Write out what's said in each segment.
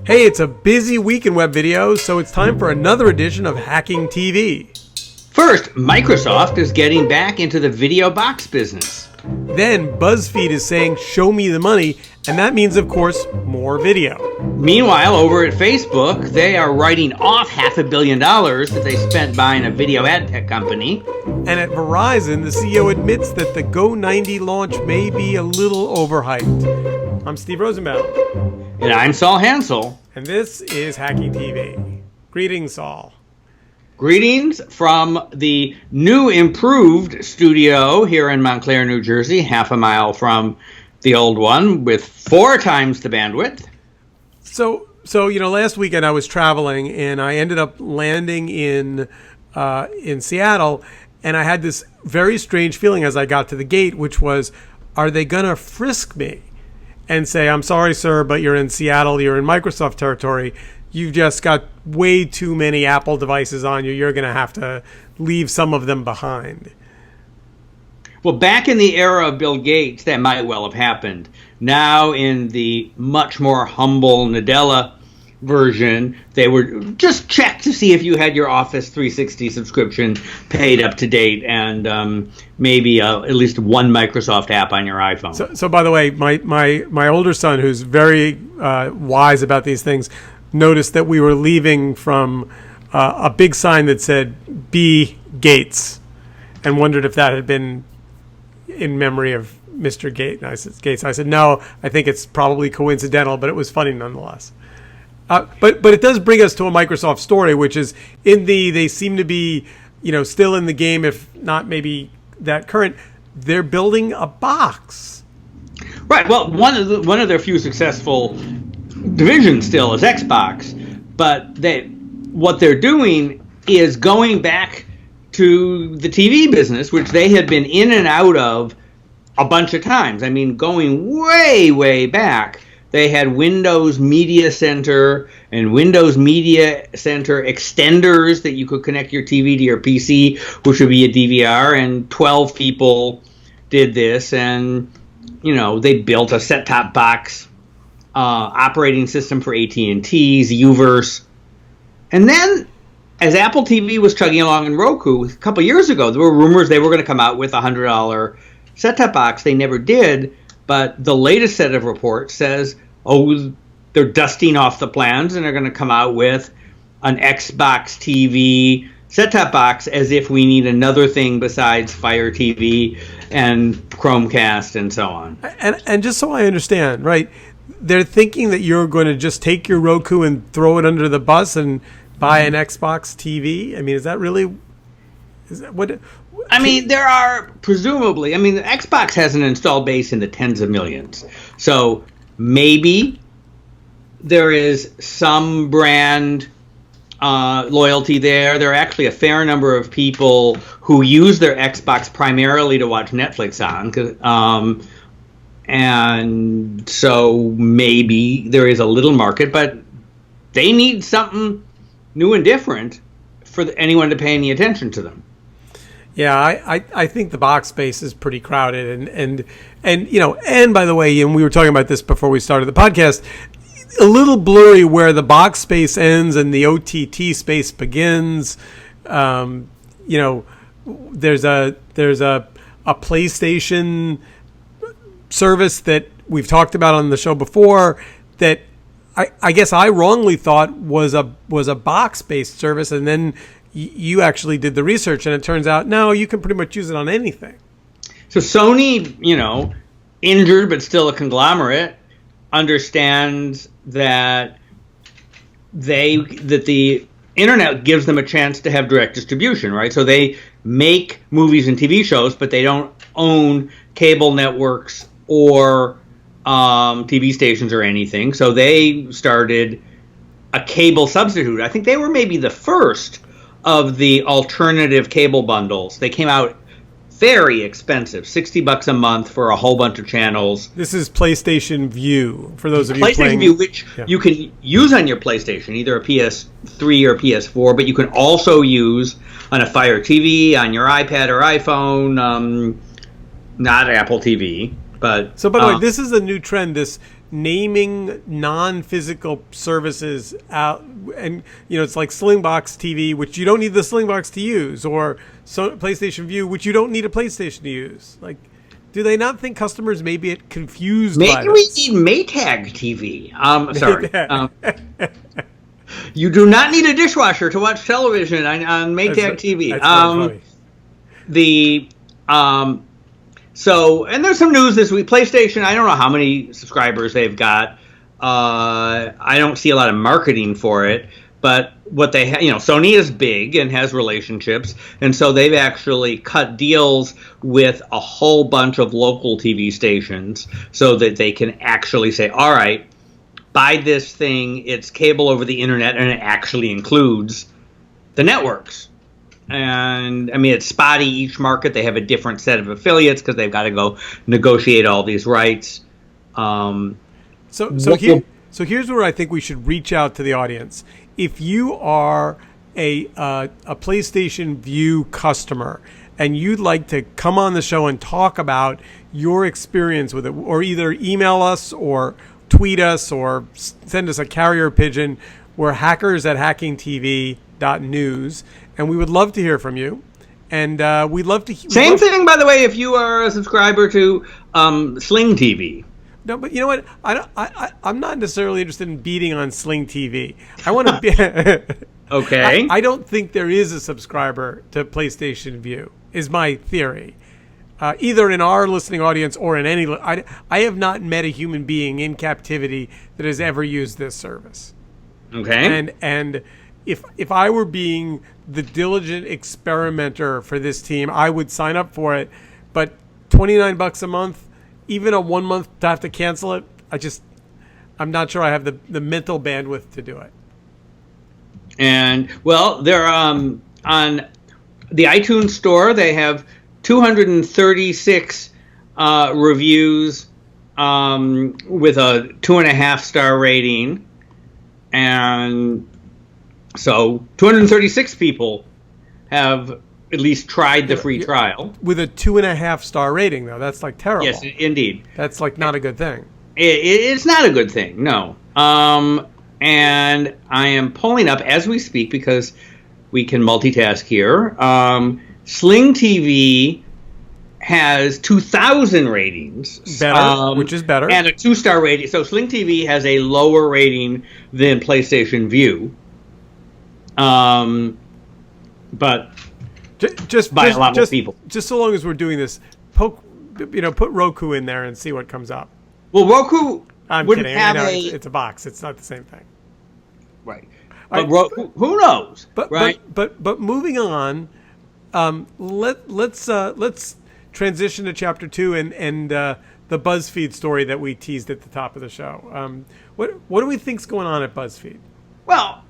Hey, it's a busy week in web video, so it's time for another edition of Hacking TV. First, Microsoft is getting back into the video box business. Then BuzzFeed is saying, show me the money, and that means, of course, more video. Meanwhile, over at Facebook, they are writing off $500 million that they spent buying a video ad tech company. And at Verizon, the CEO admits that the Go 90 launch may be a little overhyped. I'm Steve Rosenbaum. And I'm Saul Hansel. And this is Hacking TV. Greetings, Saul. Greetings from the new improved studio here in Montclair, New Jersey, half a mile from the old one with 4 times the bandwidth. So last weekend I was traveling and I ended up landing in Seattle, and I had this very strange feeling as I got to the gate, which was, are they going to frisk me and say, I'm sorry, sir, but you're in Seattle, you're in Microsoft territory. You've just got way too many Apple devices on you. You're going to have to leave some of them behind. Well, back in the era of Bill Gates, that might well have happened. Now, in the much more humble Nadella version, they were just check to see if you had your Office 360 subscription paid up to date and maybe at least one Microsoft app on your iPhone. So by the way, my older son, who's very wise about these things, noticed that we were leaving from a big sign that said B. Gates, and wondered if that had been in memory of Mr. Gates. I said, no, I think it's probably coincidental, but it was funny nonetheless. But it does bring us to a Microsoft story, which is they seem to be, still in the game, if not maybe that current. They're building a box. Right. Well, one of their few successful divisions still is Xbox, but what they're doing is going back to the TV business, which they had been in and out of a bunch of times. I mean, going way, way back, they had Windows Media Center and Windows Media Center extenders that you could connect your TV to your PC, which would be a DVR, and 12 people did this, and, they built a set-top box operating system for AT&T's Uverse. And then, as Apple TV was chugging along in Roku, a couple years ago, there were rumors they were going to come out with a $100 set-top box. They never did, but the latest set of reports says, they're dusting off the plans and they're going to come out with an Xbox TV set-top box, as if we need another thing besides Fire TV and Chromecast and so on. And just so I understand, right, they're thinking that you're going to just take your Roku and throw it under the bus and buy an Xbox TV? I mean, is that really... there are presumably... the Xbox has an installed base in the tens of millions. So maybe there is some brand loyalty there. There are actually a fair number of people who use their Xbox primarily to watch Netflix on. And so maybe there is a little market, but they need something new and different for anyone to pay any attention to them. Yeah, I think the box space is pretty crowded, and by the way, and we were talking about this before we started the podcast, a little blurry where the box space ends and the OTT space begins. There's a PlayStation service that we've talked about on the show before that I guess I wrongly thought was a box-based service, and then you actually did the research, and it turns out, no, you can pretty much use it on anything. So Sony, injured but still a conglomerate, understands that the internet gives them a chance to have direct distribution, right? So they make movies and TV shows, but they don't own cable networks or TV stations or anything. So they started a cable substitute. I think they were maybe the first of the alternative cable bundles. They came out very expensive, $60 a month for a whole bunch of channels. This is PlayStation View, for those of you PlayStation playing. View, which you can use on your PlayStation, either a PS3 or PS4, but you can also use on a Fire TV, on your iPad or iPhone, not Apple TV. But so, by the way, this is a new trend. This naming non-physical services out, and it's like Slingbox TV, which you don't need the Slingbox to use, or PlayStation View, which you don't need a PlayStation to use. Like, do they not think customers may be confused by Maybe this? we need Maytag TV. Sorry. You do not need a dishwasher to watch television on Maytag TV. That's So, and there's some news this week. PlayStation, I don't know how many subscribers they've got. I don't see a lot of marketing for it. But what they Sony is big and has relationships. And so they've actually cut deals with a whole bunch of local TV stations so that they can actually say, all right, buy this thing. It's cable over the internet, and it actually includes the networks. And I mean, it's spotty each market. They have a different set of affiliates because they've got to go negotiate all these rights. So here's where I think we should reach out to the audience. If you are a PlayStation View customer and you'd like to come on the show and talk about your experience with it, or either email us or tweet us or send us a carrier pigeon, we're hackers@hackingtv.news, and we would love to hear from you. And we'd love to. Same thing, by the way, if you are a subscriber to Sling TV. No, but you know what? I'm not necessarily interested in beating on Sling TV. I want to be. Okay. I don't think there is a subscriber to PlayStation View, is my theory. Either in our listening audience or in any. I have not met a human being in captivity that has ever used this service. Okay. And if I were being the diligent experimenter for this team, I would sign up for it. But $29 a month. Even a 1 month to have to cancel it, I'm not sure I have the mental bandwidth to do it. And well, they're on the iTunes store. They have 236 reviews with a 2.5-star rating, and so 236 people have at least tried the free trial. With a 2.5-star rating, though. That's like terrible. Yes, indeed. That's like not a good thing. It's not a good thing, no. And I am pulling up as we speak because we can multitask here. Sling TV has 2,000 ratings. Better, which is better. And a 2-star rating. So Sling TV has a lower rating than PlayStation View. But... Just by a lot more people. Just so long as we're doing this, put Roku in there and see what comes up. Well, Roku I'm wouldn't kidding. have it's a box. It's not the same thing. Right. But who knows? Right. But moving on, let's transition to chapter 2 and the BuzzFeed story that we teased at the top of the show. What do we think's going on at BuzzFeed? Well,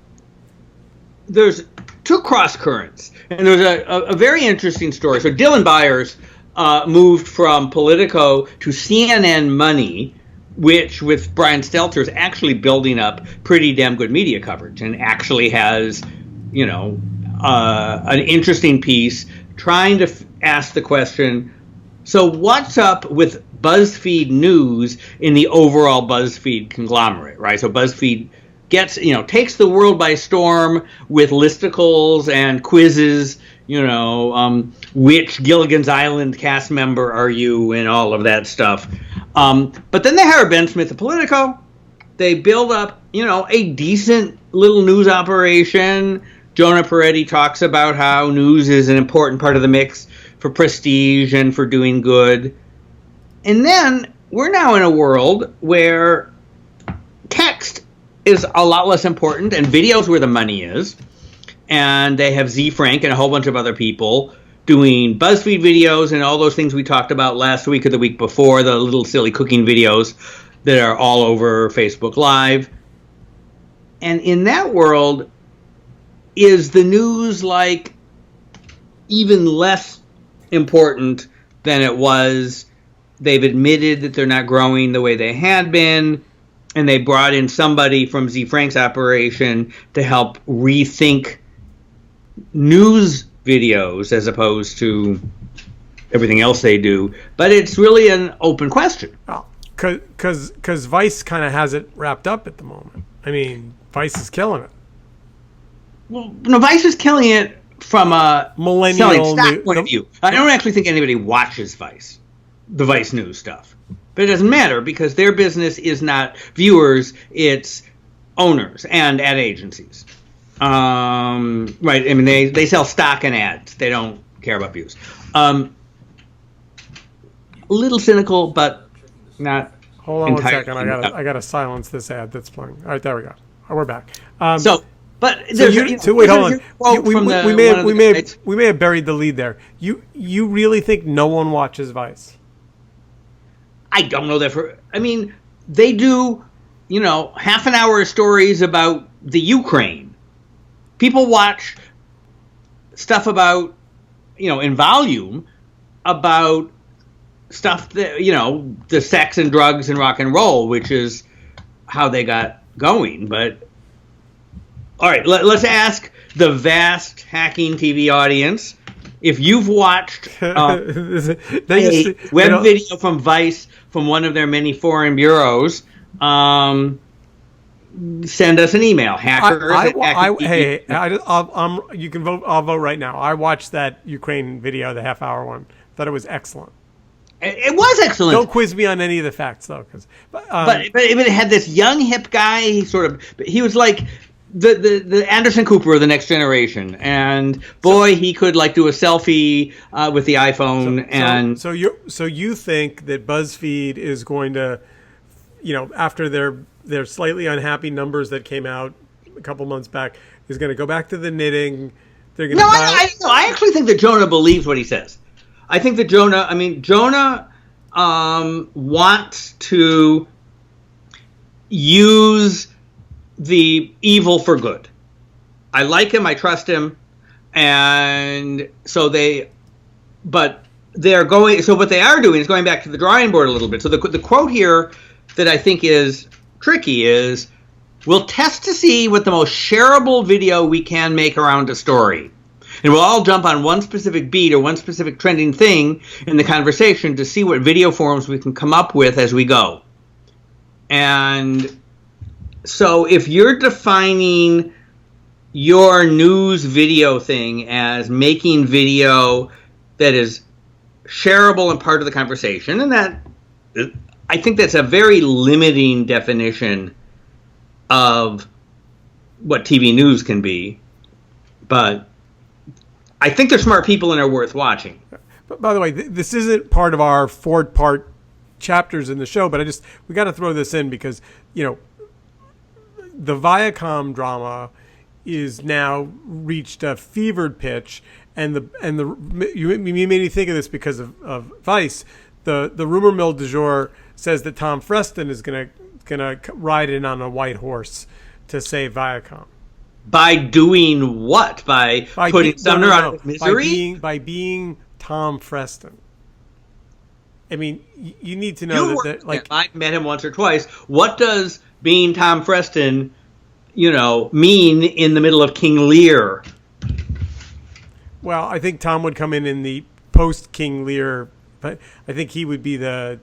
there's two cross currents, and there's a very interesting story. So Dylan Byers moved from Politico to CNN Money, which with Brian Stelter is actually building up pretty damn good media coverage, and actually has, an interesting piece trying to ask the question, so what's up with BuzzFeed News in the overall BuzzFeed conglomerate, right? So BuzzFeed takes the world by storm with listicles and quizzes, which Gilligan's Island cast member are you and all of that stuff. But then they hire Ben Smith of Politico. They build up, a decent little news operation. Jonah Peretti talks about how news is an important part of the mix for prestige and for doing good. And then we're now in a world where text is a lot less important, and video's where the money is. And they have Z Frank and a whole bunch of other people doing BuzzFeed videos and all those things we talked about last week or the week before, the little silly cooking videos that are all over Facebook Live. And in that world, is the news like even less important than it was? They've admitted that they're not growing the way they had been. And they brought in somebody from Z Frank's operation to help rethink news videos as opposed to everything else they do. But it's really an open question. Well, Because Vice kind of has it wrapped up at the moment. I mean, Vice is killing it. Well, no, Vice is killing it from a Millennial selling stock point of view. I don't actually think anybody watches Vice, the Vice News stuff. But it doesn't matter because their business is not viewers, it's owners and ad agencies. Right, I mean, they sell stock and ads. They don't care about views. A little cynical, but not. Hold on one second. I gotta silence this ad that's playing. All right, there we go. We're back. Wait, hold on. We may have buried the lead there. You really think no one watches Vice? I don't know that I mean, they do, half an hour of stories about the Ukraine. People watch stuff about, in volume, about stuff that, the sex and drugs and rock and roll, which is how they got going. But, all right, let's ask the vast hacking TV audience. If you've watched a web video from Vice from one of their many foreign bureaus, send us an email. You can vote. I'll vote right now. I watched that Ukraine video, the half-hour one. Thought it was excellent. It was excellent. Don't quiz me on any of the facts, though, but it had this young hip guy. He was like the Anderson Cooper of the next generation, and boy, he could do a selfie with the iPhone. So you think that BuzzFeed is going to, after their slightly unhappy numbers that came out a couple months back, is going to go back to the knitting. They're going to. I actually think that Jonah believes what he says. I think that Jonah wants to use the evil for good. I like him. I trust him. And so what they are doing is going back to the drawing board a little bit. So the quote here that I think is tricky is, we'll test to see what the most shareable video we can make around a story. And we'll all jump on one specific beat or one specific trending thing in the conversation to see what video forms we can come up with as we go. And so if you're defining your news video thing as making video that is shareable and part of the conversation, and that, I think that's a very limiting definition of what TV news can be. But I think they're smart people and are worth watching. But by the way, this isn't part of our 4-part chapters in the show, but we got to throw this in because, the Viacom drama is now reached a fevered pitch, and you made me think of this because of Vice. The rumor mill du jour says that Tom Freston is gonna ride in on a white horse to save Viacom. By doing what? By putting Sumner out of misery? By being Tom Freston. I mean, you need to know that I've met him once or twice. What does being Tom Freston, mean in the middle of King Lear? Well, I think Tom would come in the post King Lear, but I think he would be the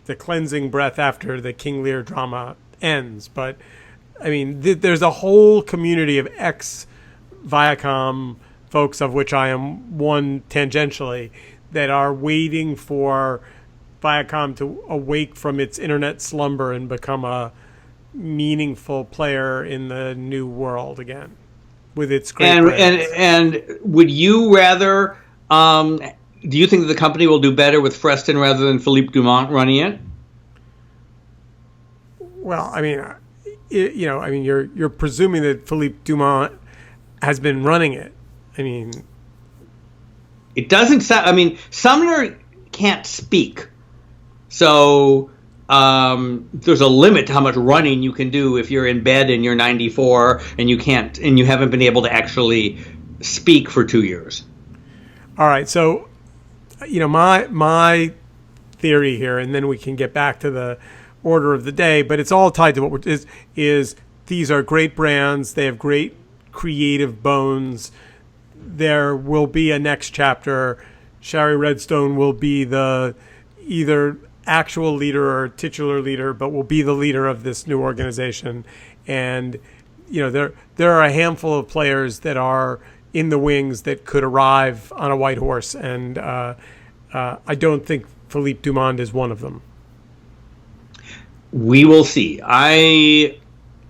cleansing breath after the King Lear drama ends. But I mean, there's a whole community of ex-Viacom folks, of which I am one tangentially, that are waiting for Viacom to awake from its internet slumber and become a meaningful player in the new world again with its great brands. And would you rather, do you think that the company will do better with Freston rather than Philippe Dumont running it? Well, I mean, you're presuming that Philippe Dumont has been running it. I mean, it doesn't sound. I mean, Sumner can't speak, so there's a limit to how much running you can do if you're in bed and you're 94 and you haven't been able to actually speak for 2 years. All right, so my theory here, and then we can get back to the order of the day, but it's all tied to what is these are great brands. They have great creative bones. There will be a next chapter. Shari Redstone will be the either actual leader or titular leader, but will be the leader of this new organization. And there are a handful of players that are in the wings that could arrive on a white horse, and I don't think Philippe Dumond is one of them. We will see.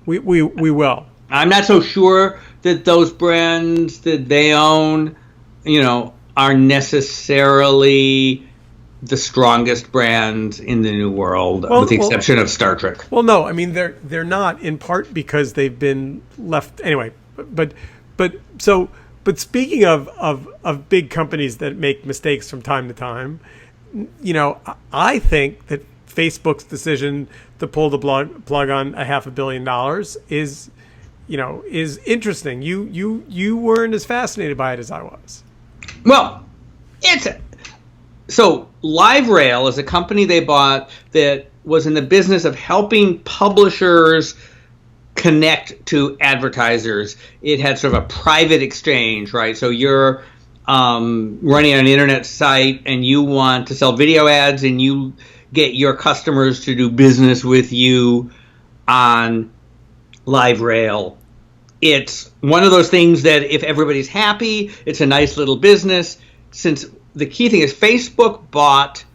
We will. I'm not so sure that those brands that they own, are necessarily the strongest brands in the new world, with the exception of Star Trek. Well, no, I mean they're not, in part because they've been left anyway. But speaking of big companies that make mistakes from time to time, I think that Facebook's decision to pull the plug on $500 million is interesting. You weren't as fascinated by it as I was. Well, so LiveRail is a company they bought that was in the business of helping publishers connect to advertisers. It had sort of a private exchange, right? So you're running an internet site and you want to sell video ads, and you get your customers to do business with you on LiveRail. It's one of those things that if everybody's happy, it's a nice little business. Since the key thing is Facebook bought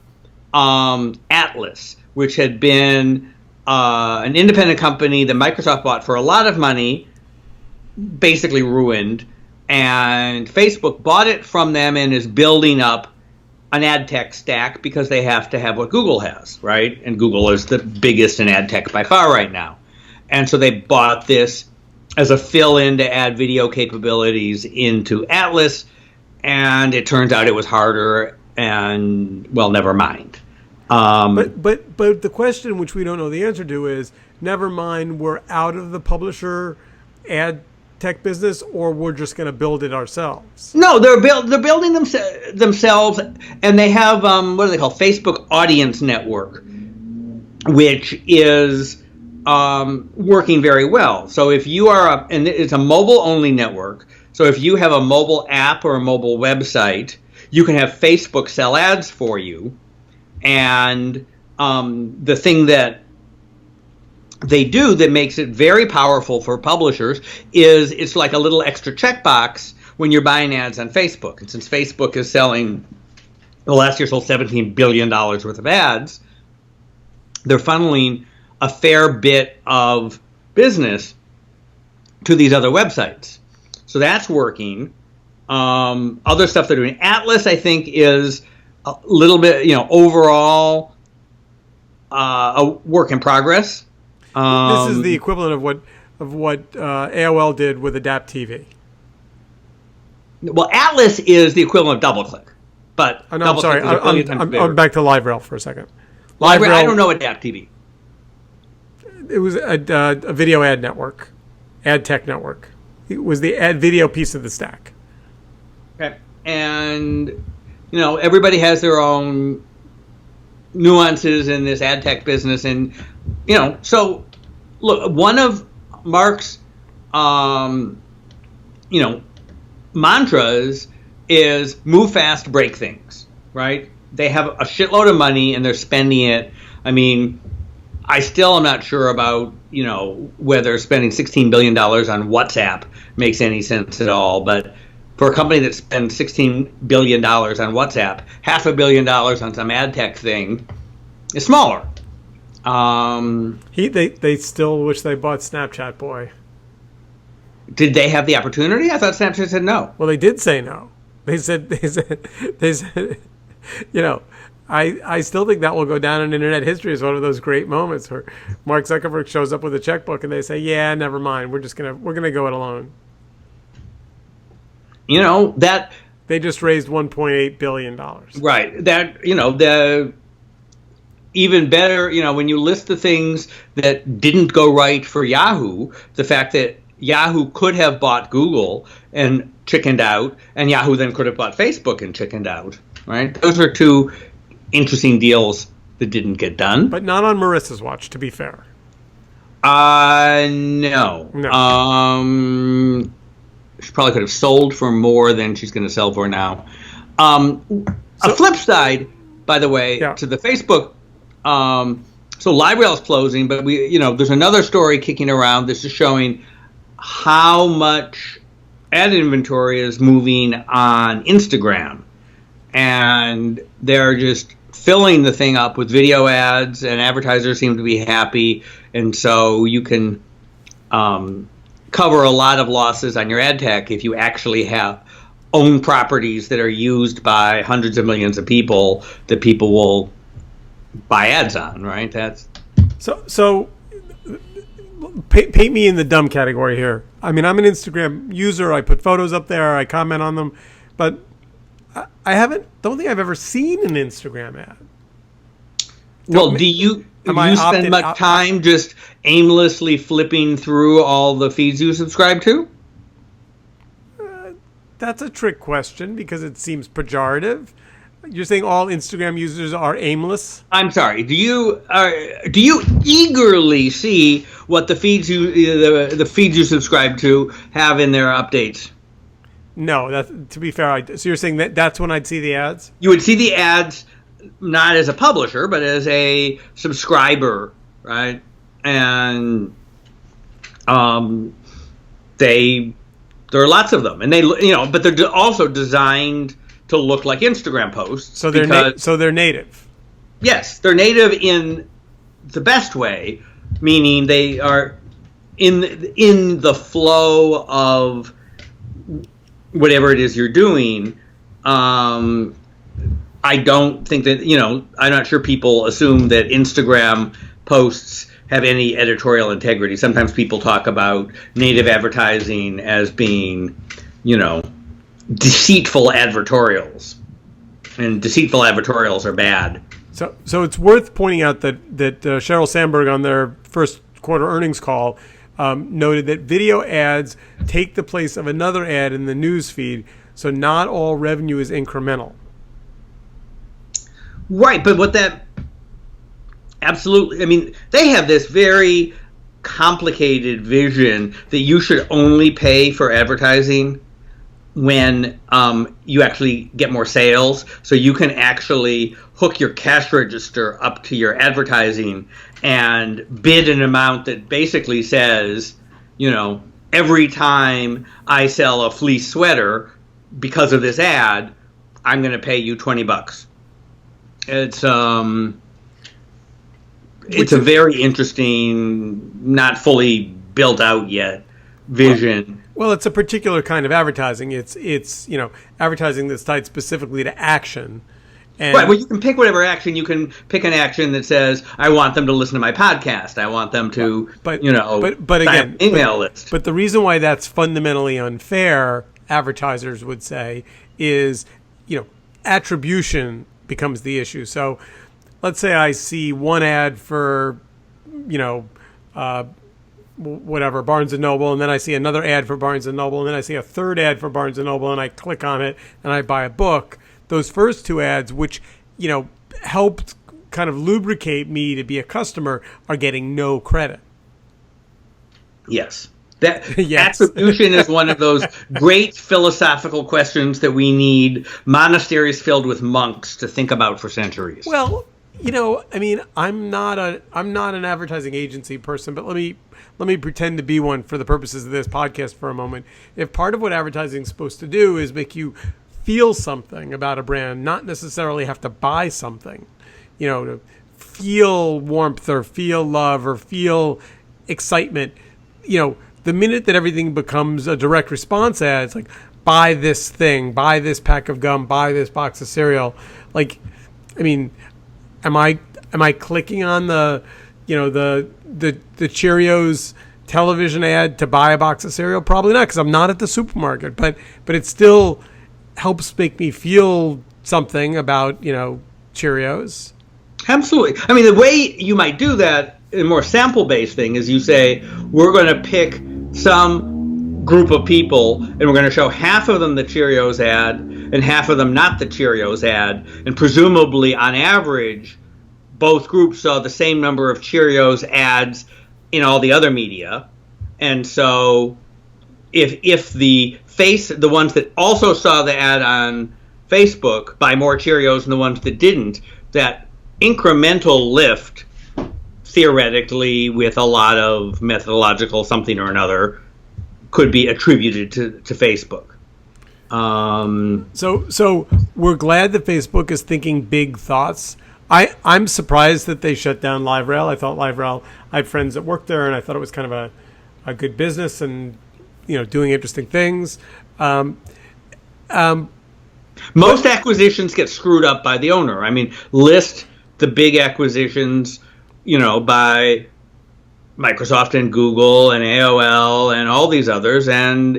Atlas, which had been an independent company that Microsoft bought for a lot of money, basically ruined. And Facebook bought it from them and is building up an ad tech stack because they have to have what Google has, right? And Google is the biggest in ad tech by far right now. And so they bought this as a fill-in to add video capabilities into Atlas, and it turns out it was harder, and, well, never mind. But the question, which we don't know the answer to, is, never mind, we're out of the publisher ad tech business, or we're just going to build it ourselves? No, they're building themselves, and they have what do they call Facebook Audience Network, which is working very well. So if you are and it's a mobile only network. So if you have a mobile app or a mobile website, you can have Facebook sell ads for you. And the thing that they do that makes it very powerful for publishers is it's like a little extra checkbox when you're buying ads on Facebook. And since Facebook is selling, the last year sold $17 billion worth of ads, they're funneling a fair bit of business to these other websites. So that's working. Other stuff they're doing. Atlas, I think, is a little bit, overall a work in progress. This is the equivalent of what AOL did with Adapt TV. Well, Atlas is the equivalent of DoubleClick, but I'm sorry. I'm back to LiveRail for a second. LiveRail, I don't know Adapt TV. It was a video ad network, ad tech network. It was the ad video piece of the stack. Okay, and everybody has their own nuances in this ad tech business, and so look, one of Mark's mantras is move fast, break things, right? They have a shitload of money and they're spending it. I mean, I still am not sure about whether spending $16 billion on WhatsApp makes any sense at all, but for a company that spends $16 billion on WhatsApp, $500 million on some ad tech thing is smaller. They still wish they bought Snapchat, boy. Did they have the opportunity? I thought Snapchat said no. Well, they did say no. They said I still think that will go down in internet history as one of those great moments where Mark Zuckerberg shows up with a checkbook and they say, "Yeah, never mind. We're gonna go it alone." That they just raised $1.8 billion. Right. That the even better, when you list the things that didn't go right for Yahoo, the fact that Yahoo could have bought Google and chickened out, and Yahoo then could have bought Facebook and chickened out. Right. Those are two interesting deals that didn't get done. But not on Marissa's watch, to be fair. No. She probably could have sold for more than she's going to sell for now. A flip side, by the way, to the Facebook So live rail's closing, but there's another story kicking around. This is showing how much ad inventory is moving on Instagram, and they're just filling the thing up with video ads, and advertisers seem to be happy, and so you can cover a lot of losses on your ad tech if you actually have own properties that are used by hundreds of millions of people that people will buy ads on, right? That's so paint me in the dumb category here. I mean, I'm an Instagram user. I put photos up there. I comment on them, but don't think I've ever seen an Instagram ad. Well, do you spend much time just aimlessly flipping through all the feeds you subscribe to? That's a trick question because it seems pejorative. You're saying all Instagram users are aimless? I'm sorry. Do you eagerly see what the feeds you subscribe to have in their updates? No. To be fair, so you're saying that's when I'd see the ads? You would see the ads not as a publisher, but as a subscriber, right? And there are lots of them, and but they're also designed to look like Instagram posts. So they're native. Yes, they're native in the best way, meaning they are in the flow of whatever it is you're doing. I don't think that I'm not sure people assume that Instagram posts have any editorial integrity. Sometimes people talk about native advertising as being, deceitful advertorials, and deceitful advertorials are bad. So it's worth pointing out that Sheryl Sandberg on their first quarter earnings call noted that video ads take the place of another ad in the news feed, so not all revenue is incremental. Right, but what that absolutely, I mean, they have this very complicated vision that you should only pay for advertising when you actually get more sales, so you can actually hook your cash register up to your advertising and bid an amount that basically says, every time I sell a fleece sweater because of this ad, I'm going to pay you $20. It's a very interesting, not fully built out yet vision. Well, it's a particular kind of advertising. It's advertising that's tied specifically to action. And right. Well, you can pick whatever action. You can pick an action that says, "I want them to listen to my podcast. I want them to, but again, email list." But the reason why that's fundamentally unfair, advertisers would say, is attribution becomes the issue. So, let's say I see one ad for, whatever, Barnes & Noble, and then I see another ad for Barnes & Noble, and then I see a third ad for Barnes & Noble, and I click on it, and I buy a book. Those first two ads, which, helped kind of lubricate me to be a customer, are getting no credit. Yes. Attribution is one of those great philosophical questions that we need monasteries filled with monks to think about for centuries. Well, I'm not an advertising agency person, but let me pretend to be one for the purposes of this podcast for a moment. If part of what advertising is supposed to do is make you feel something about a brand, not necessarily have to buy something, to feel warmth or feel love or feel excitement, the minute that everything becomes a direct response ad, it's like, buy this thing, buy this pack of gum, buy this box of cereal. Am I clicking on the Cheerios television ad to buy a box of cereal? Probably not, because I'm not at the supermarket. But it still helps make me feel something about Cheerios. Absolutely. The way you might do that in a more sample-based thing is you say, we're going to pick some group of people, and we're going to show half of them the Cheerios ad and half of them not the Cheerios ad, and presumably on average both groups saw the same number of Cheerios ads in all the other media. And so if the ones that also saw the ad on Facebook buy more Cheerios than the ones that didn't, that incremental lift, theoretically, with a lot of methodological something or another, could be attributed to Facebook. So we're glad that Facebook is thinking big thoughts. I'm surprised that they shut down LiveRail. I thought LiveRail, I had friends that worked there, and I thought it was kind of a good business and, doing interesting things. Most acquisitions get screwed up by the owner. I mean, list the big acquisitions, by Microsoft and Google and AOL and all these others, and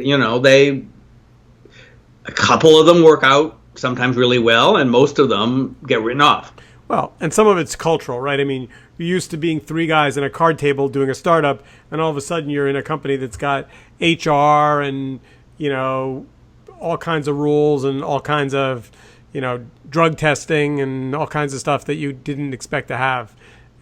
a couple of them work out sometimes really well, and most of them get written off. Well, and some of it's cultural, right? I mean, you're used to being three guys in a card table doing a startup, and all of a sudden you're in a company that's got HR and, all kinds of rules and all kinds of, drug testing and all kinds of stuff that you didn't expect to have.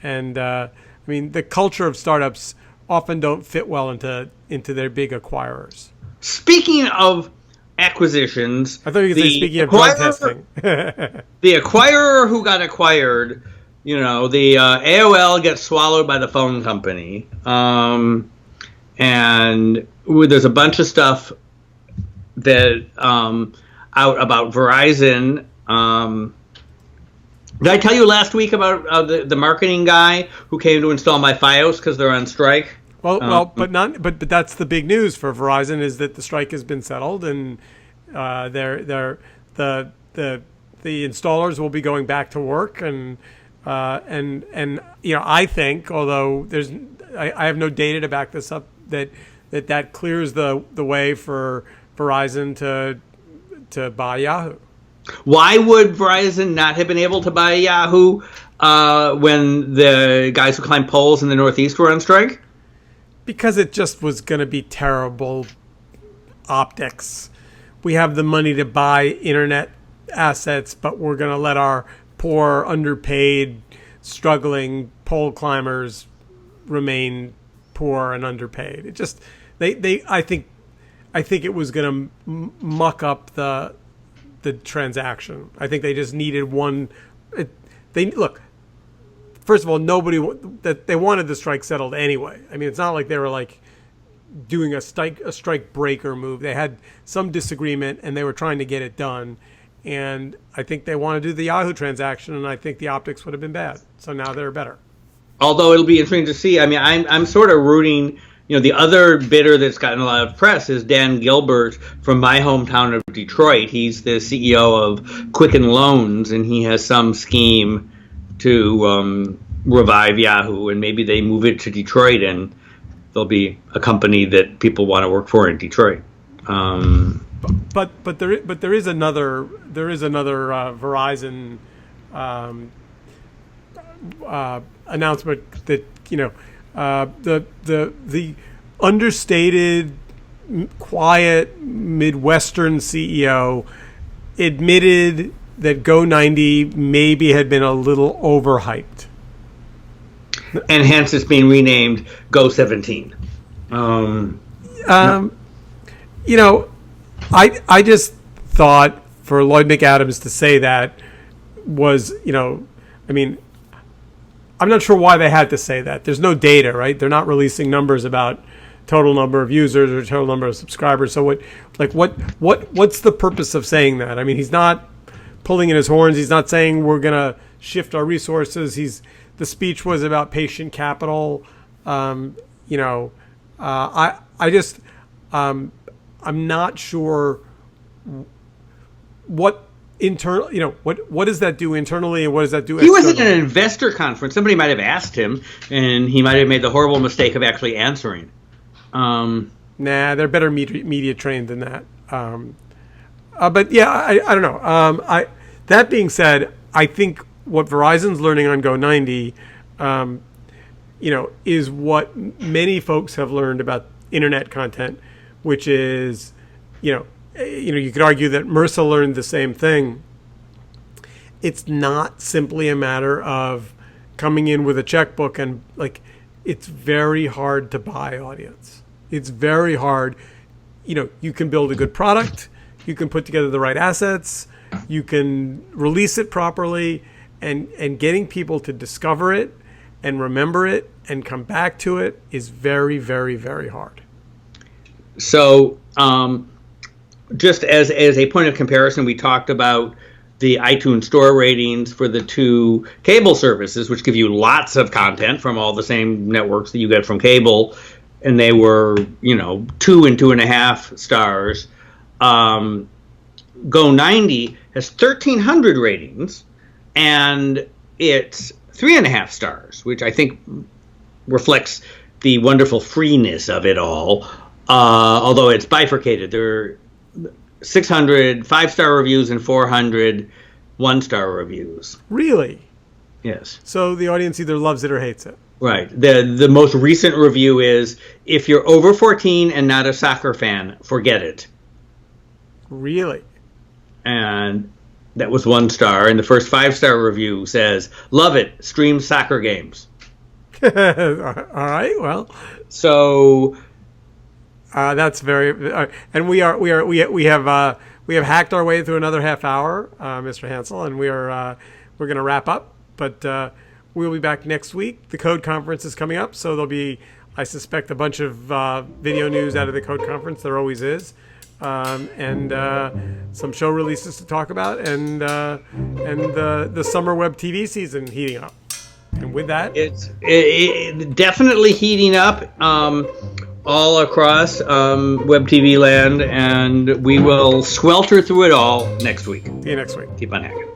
And, the culture of startups often don't fit well into their big acquirers. Speaking of acquisitions, I thought you were speaking of drug testing. The acquirer who got acquired, the AOL gets swallowed by the phone company, and there's a bunch of stuff that out about Verizon. Did I tell you last week about the marketing guy who came to install my FiOS because they're on strike? But that's the big news for Verizon, is that the strike has been settled, and the installers will be going back to work, and I think, although I have no data to back this up, that clears the way for Verizon to buy Yahoo. Why would Verizon not have been able to buy Yahoo when the guys who climb poles in the Northeast were on strike? Because it just was going to be terrible optics. We have the money to buy internet assets, but we're going to let our poor, underpaid, struggling pole climbers remain poor and underpaid. It just I think it was going to muck up the transaction. I think they just needed one. Look. First of all, they wanted the strike settled anyway. I mean, it's not like they were doing a strike breaker move. They had some disagreement, and they were trying to get it done. And I think they want to do the Yahoo transaction, and I think the optics would have been bad. So now they're better. Although it'll be interesting to see. I mean, I'm sort of rooting. The other bidder that's gotten a lot of press is Dan Gilbert from my hometown of Detroit. He's the CEO of Quicken Loans, and he has some scheme to revive Yahoo, and maybe they move it to Detroit, and there'll be a company that people want to work for in Detroit. But there is another Verizon announcement that the understated, quiet Midwestern CEO admitted that Go90 maybe had been a little overhyped. And hence it's being renamed Go17. I just thought for Lloyd McAdams to say that was, I'm not sure why they had to say that. There's no data, right? They're not releasing numbers about total number of users or total number of subscribers. So what's the purpose of saying that? I mean, he's not pulling in his horns. He's not saying we're going to shift our resources. The speech was about patient capital. I'm not sure what what does that do internally and what does that do externally? He was at an investor conference. Somebody might have asked him, and he might have made the horrible mistake of actually answering. Nah, they're better media trained than that. But yeah, I don't know. That being said, I think what Verizon's learning on Go90, is what many folks have learned about internet content, which is, you could argue that MRSA learned the same thing. It's not simply a matter of coming in with a checkbook and it's very hard to buy audience. It's very hard. You can build a good product. You can put together the right assets. You can release it properly. and getting people to discover it and remember it and come back to it is very, very, very hard. So, just as a point of comparison, we talked about the iTunes Store ratings for the two cable services, which give you lots of content from all the same networks that you get from cable, and they were, 2 and 2.5 stars. Go 90 has 1,300 ratings, and it's 3.5 stars, which I think reflects the wonderful freeness of it all. Although it's bifurcated, there are 600 5-star reviews and 400 1-star reviews. Really? Yes. So the audience either loves it or hates it. Right. The most recent review is, if you're over 14 and not a soccer fan, forget it. Really? And that was 1 star. And the first 5-star review says, love it, stream soccer games. All right. Well, so that's very, and we have hacked our way through another half hour, Mr. Hansel, and we're going to wrap up, but we'll be back next week. The Code Conference is coming up, so there'll be, I suspect, a bunch of video news out of the Code Conference. There always is, and some show releases to talk about, and the summer web TV season heating up. And with that, it's definitely heating up all across web TV land, and we will swelter through it all next week. See you next week. Keep on hacking.